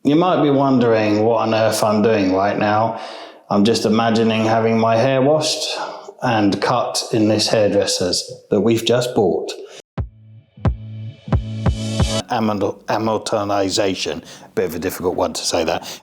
You might be wondering what on earth I'm doing right now. I'm just imagining having my hair washed and cut in this hairdresser's that we've just bought. Amortization, a bit of a difficult one to say that.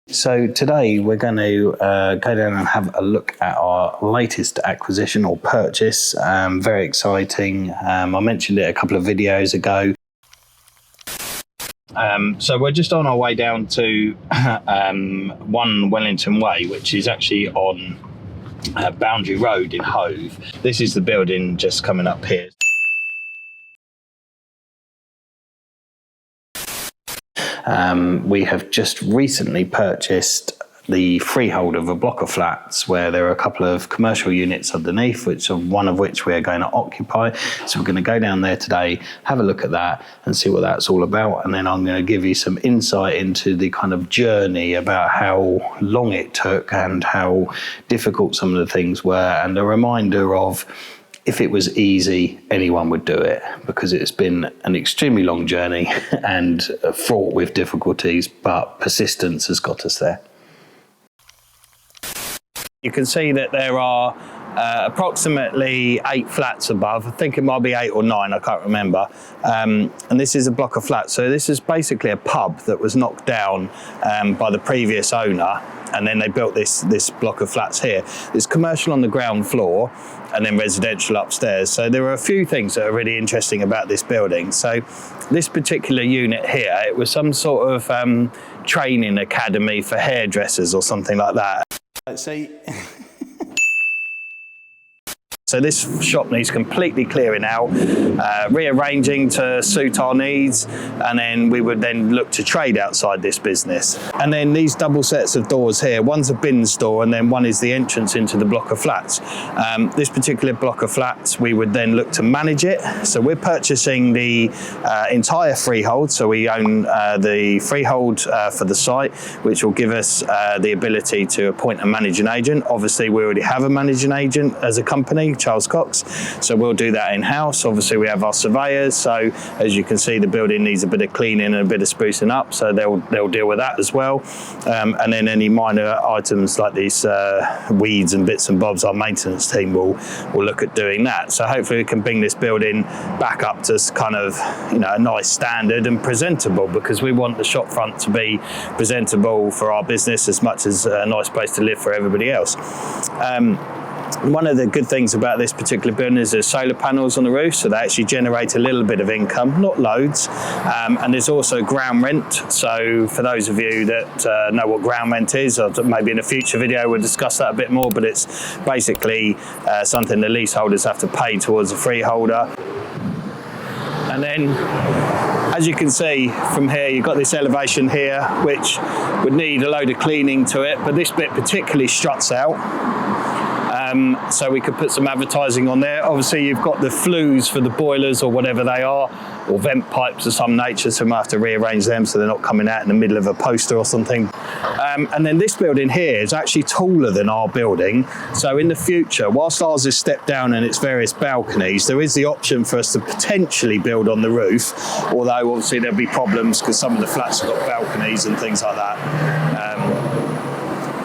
So today we're going to go down and have a look at our latest acquisition or purchase. Very exciting. I mentioned it a couple of videos ago. So we're just on our way down to 1 Wellington Way, which is actually on Boundary Road in Hove. This is the building just coming up here. We have just recently purchased the freehold of a block of flats where there are a couple of commercial units underneath, one of which we are going to occupy. So we're going to go down there today, have a look at that and see what that's all about. And then I'm going to give you some insight into the kind of journey about how long it took and how difficult some of the things were, and a reminder of if it was easy, anyone would do it, because it's been an extremely long journey and fraught with difficulties, but persistence has got us there. You can see that there are approximately 8 flats above. I think it might be 8 or 9, I can't remember. And this is a block of flats. So this is basically a pub that was knocked down by the previous owner, and then they built this block of flats here. It's commercial on the ground floor and then residential upstairs. So there are a few things that are really interesting about this building. So this particular unit here, it was some sort of training academy for hairdressers or something like that. Let's see. So this shop needs completely clearing out, rearranging to suit our needs, and then we would then look to trade outside this business. And then these double sets of doors here, one's a bin store and then one is the entrance into the block of flats. This particular block of flats, we would then look to manage it. So we're purchasing the entire freehold. So we own the freehold for the site, which will give us the ability to appoint a managing agent. Obviously, we already have a managing agent as a company, Charles Cox, so we'll do that in-house. Obviously we have our surveyors, so as you can see the building needs a bit of cleaning and a bit of sprucing up, so they'll deal with that as well. And then any minor items like these weeds and bits and bobs, our maintenance team will look at doing that. So hopefully we can bring this building back up to kind of, you know, a nice standard and presentable, because we want the shop front to be presentable for our business as much as a nice place to live for everybody else. One of the good things about this particular building is there's solar panels on the roof, so they actually generate a little bit of income, not loads. And there's also ground rent. So for those of you that know what ground rent is, or maybe in a future video we'll discuss that a bit more, but it's basically something the leaseholders have to pay towards the freeholder. And then, as you can see from here, you've got this elevation here, which would need a load of cleaning to it, but this bit particularly struts out. So we could put some advertising on there. Obviously you've got the flues for the boilers or whatever they are, or vent pipes of some nature, so we might have to rearrange them so they're not coming out in the middle of a poster or something. And then this building here is actually taller than our building, so in the future, whilst ours is stepped down and its various balconies, there is the option for us to potentially build on the roof, although obviously there'll be problems because some of the flats have got balconies and things like that.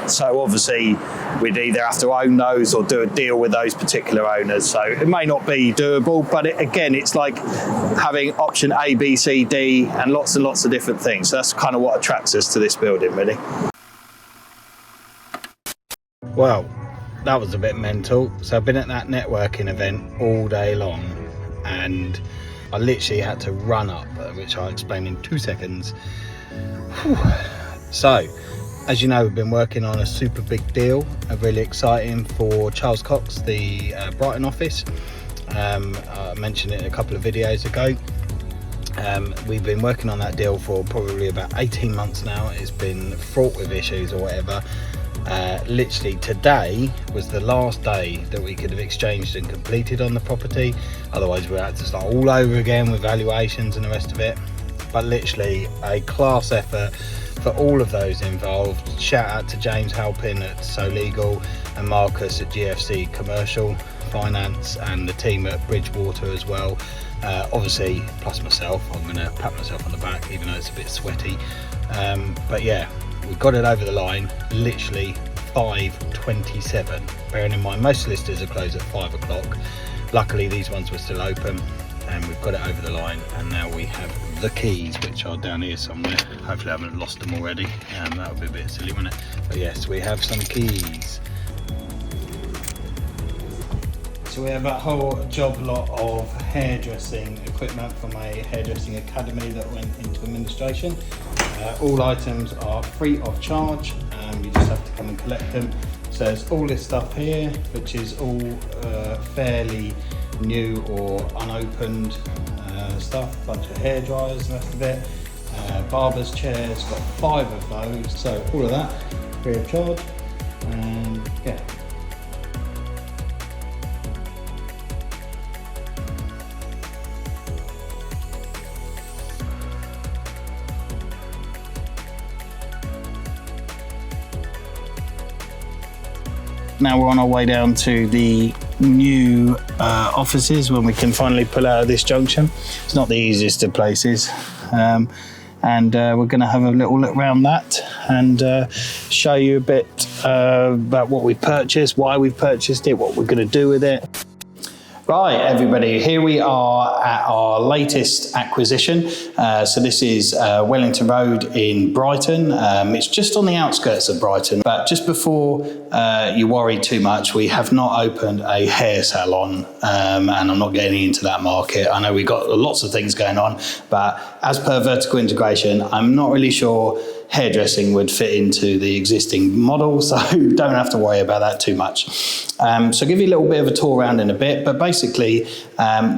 So obviously we'd either have to own those or do a deal with those particular owners. So it may not be doable, but again, it's like having option A, B, C, D, and lots of different things. So that's kind of what attracts us to this building, really. Well, that was a bit mental. So I've been at that networking event all day long, and I literally had to run up, which I'll explain in 2 seconds. Whew. So, as you know, we've been working on a super big deal, really exciting for Charles Cox, the Brighton office. I mentioned it a couple of videos ago. We've been working on that deal for probably about 18 months now. It's been fraught with issues or whatever. Literally today was the last day that we could have exchanged and completed on the property, otherwise we had to start all over again with valuations and the rest of it. But literally a class effort for all of those involved. Shout out to James Halpin at So Legal and Marcus at GFC Commercial Finance and the team at Bridgewater as well. Obviously, plus myself. I'm going to pat myself on the back even though it's a bit sweaty. But yeah, we got it over the line, literally 5:27. Bearing in mind most solicitors are closed at 5 o'clock. Luckily these ones were still open and we've got it over the line, and now we have the keys, which are down here somewhere. Hopefully I haven't lost them already. That would be a bit silly, wouldn't it? But yes, we have some keys. So we have a whole job lot of hairdressing equipment from a hairdressing academy that went into administration. All items are free of charge, you just have to come and collect them. So there's all this stuff here, which is all fairly new or unopened stuff, a bunch of hair dryers and the rest of it. Barber's chairs, got 5 of those. So all of that free of charge, and yeah. Now we're on our way down to the new offices when we can finally pull out of this junction. It's not the easiest of places, and we're going to have a little look around that and show you a bit about what we've purchased, why we've purchased it, what we're going to do with it. Right, everybody, here we are at our latest acquisition. So this is Wellington Road in Brighton. It's just on the outskirts of Brighton, but just before you worry too much, we have not opened a hair salon, and I'm not getting into that market. I know we've got lots of things going on, but as per vertical integration, I'm not really sure hairdressing would fit into the existing model, so don't have to worry about that too much. So I'll give you a little bit of a tour around in a bit, but basically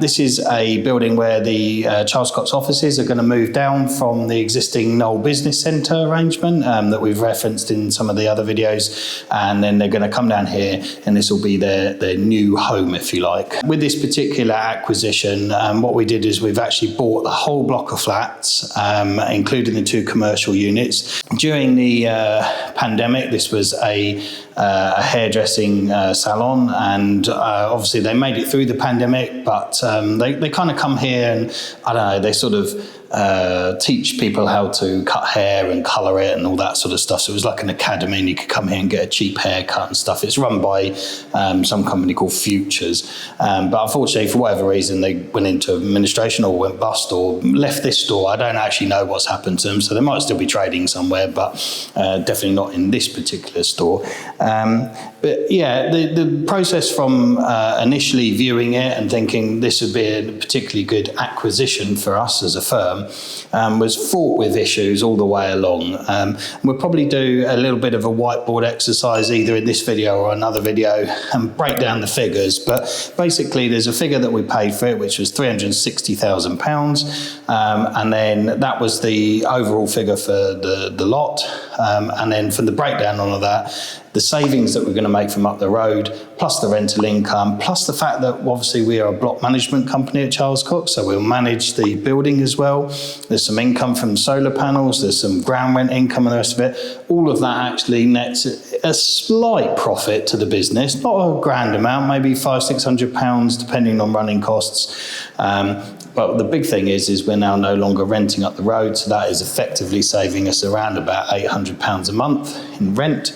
this is a building where the Charles Cox offices are going to move down from the existing Knoll Business Centre arrangement that we've referenced in some of the other videos, and then they're going to come down here and this will be their new home, if you like. With this particular acquisition, what we did is we've actually bought the whole block of flats, including the 2 commercial units. During the pandemic, this was a hairdressing salon, and obviously they made it through the pandemic, but they kind of come here and, I don't know, they sort of teach people how to cut hair and colour it and all that sort of stuff. So it was like an academy and you could come here and get a cheap haircut and stuff. It's run by some company called Futures. But unfortunately, for whatever reason, they went into administration or went bust or left this store. I don't actually know what's happened to them. So they might still be trading somewhere, but definitely not in this particular store. But yeah, the process from initially viewing it and thinking this would be a particularly good acquisition for us as a firm was fraught with issues all the way along. We'll probably do a little bit of a whiteboard exercise either in this video or another video and break down the figures. But basically there's a figure that we paid for it, which was £360,000. And then that was the overall figure for the lot. And then for the breakdown on all of that, the savings that we're going to make from up the road, plus the rental income, plus the fact that obviously we are a block management company at Charles Cox, so we'll manage the building as well. There's some income from solar panels, there's some ground rent income and the rest of it. All of that actually nets a slight profit to the business, not a grand amount, maybe £500–600 depending on running costs. But the big thing is we're now no longer renting up the road, so that is effectively saving us around about £800 a month in rent.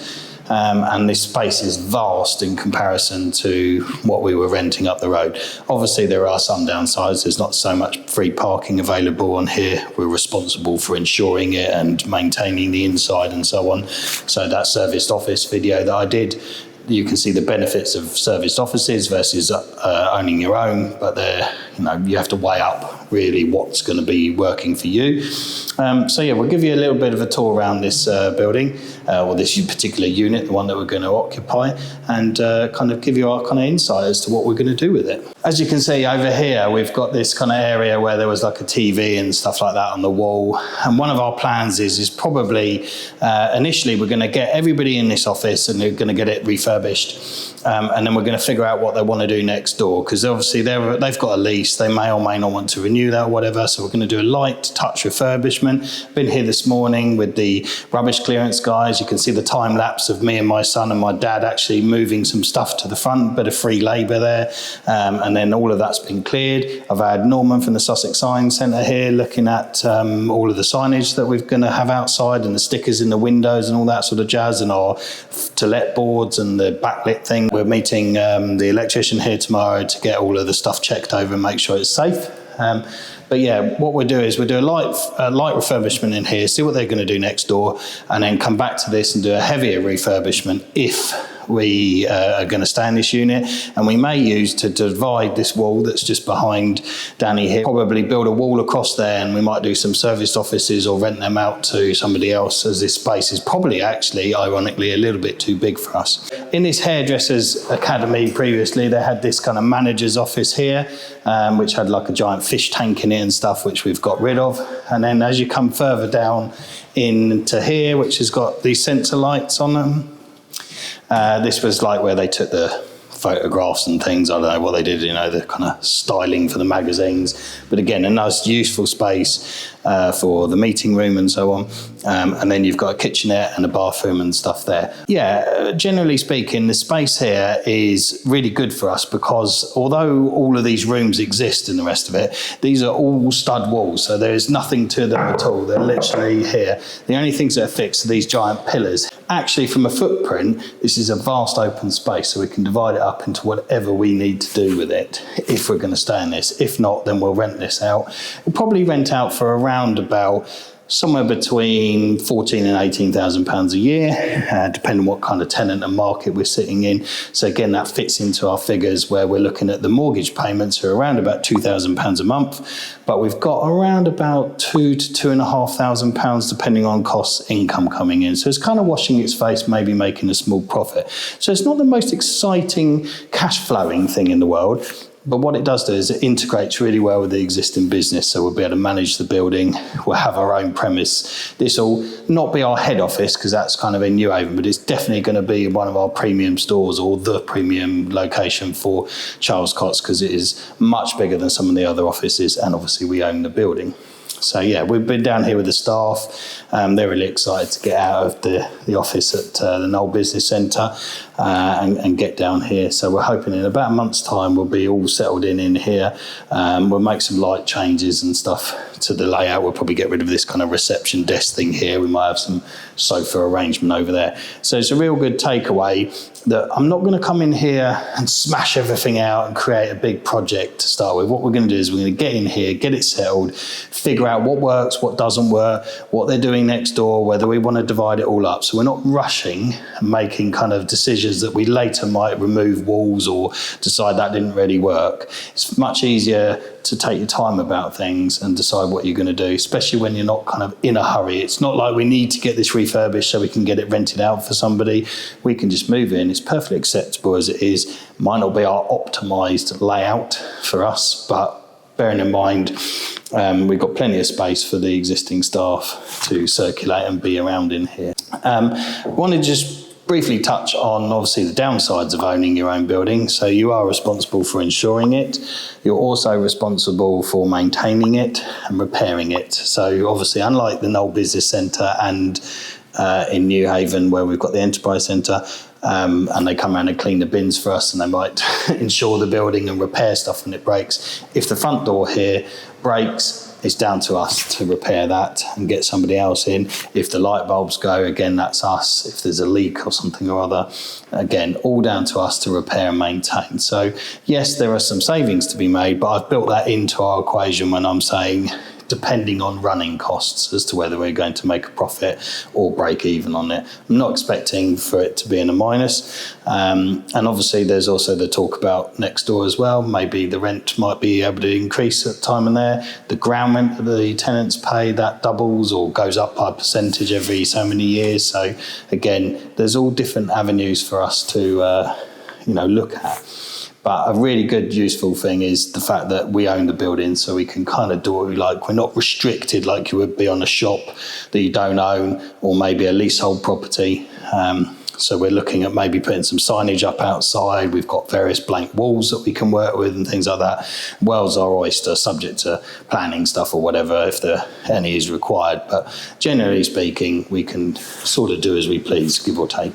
And this space is vast in comparison to what we were renting up the road. Obviously, there are some downsides. There's not so much free parking available on here. We're responsible for ensuring it and maintaining the inside and so on. So that serviced office video that I did, you can see the benefits of serviced offices versus owning your own, but they're you have to weigh up really what's going to be working for you. So yeah, we'll give you a little bit of a tour around this building, or this particular unit, the one that we're going to occupy, and kind of give you our kind of insight as to what we're going to do with it. As you can see over here, we've got this kind of area where there was like a TV and stuff like that on the wall. And one of our plans is probably, initially we're going to get everybody in this office and we're going to get it refurbished. And then we're going to figure out what they want to do next door, because obviously they've got a lease, they may or may not want to renew that or whatever, so we're going to do a light touch refurbishment. Been here this morning with the rubbish clearance guys. You can see the time lapse of me and my son and my dad actually moving some stuff to the front, bit of free labour there, and then all of that's been cleared. I've had Norman from the Sussex Sign Centre here looking at all of the signage that we're going to have outside and the stickers in the windows and all that sort of jazz, and our to let boards and the backlit thing. We're meeting the electrician here tomorrow to get all of the stuff checked over and make sure it's safe. But yeah, what we'll do is we'll do a light refurbishment in here, see what they're going to do next door, and then come back to this and do a heavier refurbishment if we are going to stay in this unit. And we may use to divide this wall that's just behind Danny here, probably build a wall across there, and we might do some serviced offices or rent them out to somebody else, as this space is probably actually, ironically, a little bit too big for us. In this hairdressers academy previously, they had this kind of manager's office here, which had like a giant fish tank in it and stuff, which we've got rid of. And then as you come further down into here, which has got these sensor lights on them, this was like where they took the photographs and things. I don't know what they did, the kind of styling for the magazines. But again, a nice useful space for the meeting room and so on. And then you've got a kitchenette and a bathroom and stuff there. Yeah, generally speaking, the space here is really good for us, because although all of these rooms exist and the rest of it, these are all stud walls. So there is nothing to them at all. They're literally here. The only things that are fixed are these giant pillars. Actually, from a footprint, this is a vast open space, so we can divide it up into whatever we need to do with it if we're going to stay in this. If not, then we'll rent this out. We'll probably rent out for around about somewhere between £14,000 and £18,000 a year, depending on what kind of tenant and market we're sitting in. So again, that fits into our figures where we're looking at the mortgage payments are around about £2,000 a month, but we've got around about £2,000 to £2,500 depending on costs income coming in. So it's kind of washing its face, maybe making a small profit. So it's not the most exciting cash flowing thing in the world. But what it does do is it integrates really well with the existing business. So we'll be able to manage the building. We'll have our own premise. This will not be our head office, because that's kind of in New Haven, but it's definitely going to be one of our premium stores, or the premium location for Charles Cott's, because it is much bigger than some of the other offices. And obviously we own the building. So yeah, we've been down here with the staff. They're really excited to get out of the office at the Knoll Business Centre and get down here. So we're hoping in about a month's time we'll be all settled in here. We'll make some light changes and stuff to the layout. We'll probably get rid of this kind of reception desk thing here. We might have some sofa arrangement over there. So it's a real good takeaway that I'm not going to come in here and smash everything out and create a big project to start with. What we're going to do is we're going to get in here, get it settled, figure out what works, what doesn't work, what they're doing next door, whether we want to divide it all up. So we're not rushing and making kind of decisions that we later might remove walls or decide that didn't really work. It's much easier to take your time about things and decide what you're going to do, especially when you're not kind of in a hurry. It's not like we need to get this refurbished so we can get it rented out for somebody. We can just move in. It's perfectly acceptable as it is. Might not be our optimised layout for us, but bearing in mind we've got plenty of space for the existing staff to circulate and be around in here. I want to just briefly touch on obviously the downsides of owning your own building. So you are responsible for insuring it. You're also responsible for maintaining it and repairing it. So obviously, unlike the Knoll Business Centre and in New Haven where we've got the Enterprise Centre, and they come around and clean the bins for us, and they might insure the building and repair stuff when it breaks. If the front door here breaks, it's down to us to repair that and get somebody else in. If the light bulbs go, again, that's us. If there's a leak or something or other, again, all down to us to repair and maintain. So yes, there are some savings to be made, but I've built that into our equation when I'm saying depending on running costs as to whether we're going to make a profit or break even on it. I'm not expecting for it to be in a minus. And obviously there's also the talk about next door as well. Maybe the rent might be able to increase at the time and there. The ground rent that the tenants pay, that doubles or goes up by a percentage every so many years. So again, there's all different avenues for us to look at. But a really good, useful thing is the fact that we own the building, so we can kind of do what we like. We're not restricted like you would be on a shop that you don't own, or maybe a leasehold property. So we're looking at maybe putting some signage up outside. We've got various blank walls that we can work with and things like that. World's our oyster, subject to planning stuff or whatever, if any is required. But generally speaking, we can sort of do as we please, give or take.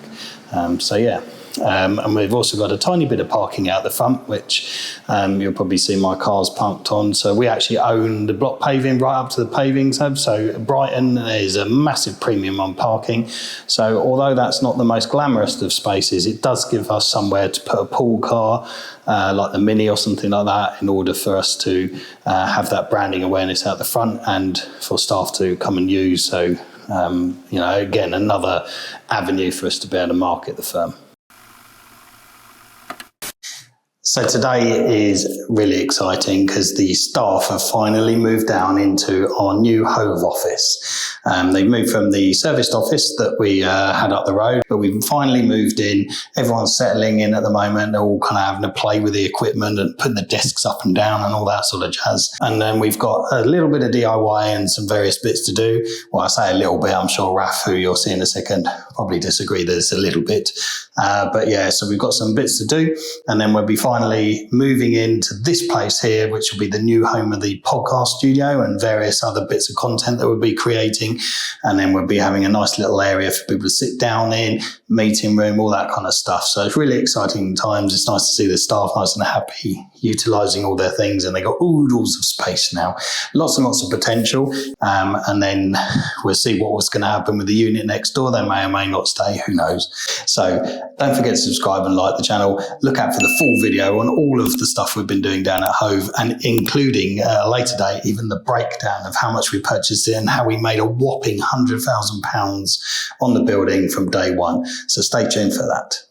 And we've also got a tiny bit of parking out the front, which you'll probably see my cars parked on. So we actually own the block paving right up to the pavings hub. So Brighton, there's a massive premium on parking. So although that's not the most glamorous of spaces, it does give us somewhere to put a pool car, like the Mini or something like that, in order for us to have that branding awareness out the front and for staff to come and use. So, again, another avenue for us to be able to market the firm. So today is really exciting because the staff have finally moved down into our new Hove office. They've moved from the serviced office that we had up the road, but we've finally moved in. Everyone's settling in at the moment. They're all kind of having to play with the equipment and putting the desks up and down and all that sort of jazz. And then we've got a little bit of DIY and some various bits to do. Well, I say a little bit. I'm sure Raf, who you'll see in a second, probably disagree that it's a little bit. So we've got some bits to do, and then we'll be finally moving into this place here, which will be the new home of the podcast studio and various other bits of content that we'll be creating. And then we'll be having a nice little area for people to sit down in, meeting room, all that kind of stuff. So it's really exciting times. It's nice to see the staff nice and happy, utilising all their things, and they got oodles of space now. Lots and lots of potential. And then we'll see what was going to happen with the unit next door. They may or may not stay, who knows. So don't forget to subscribe and like the channel. Look out for the full video on all of the stuff we've been doing down at Hove, and including a later date, even the breakdown of how much we purchased it and how we made a whopping £100,000 on the building from day one. So stay tuned for that.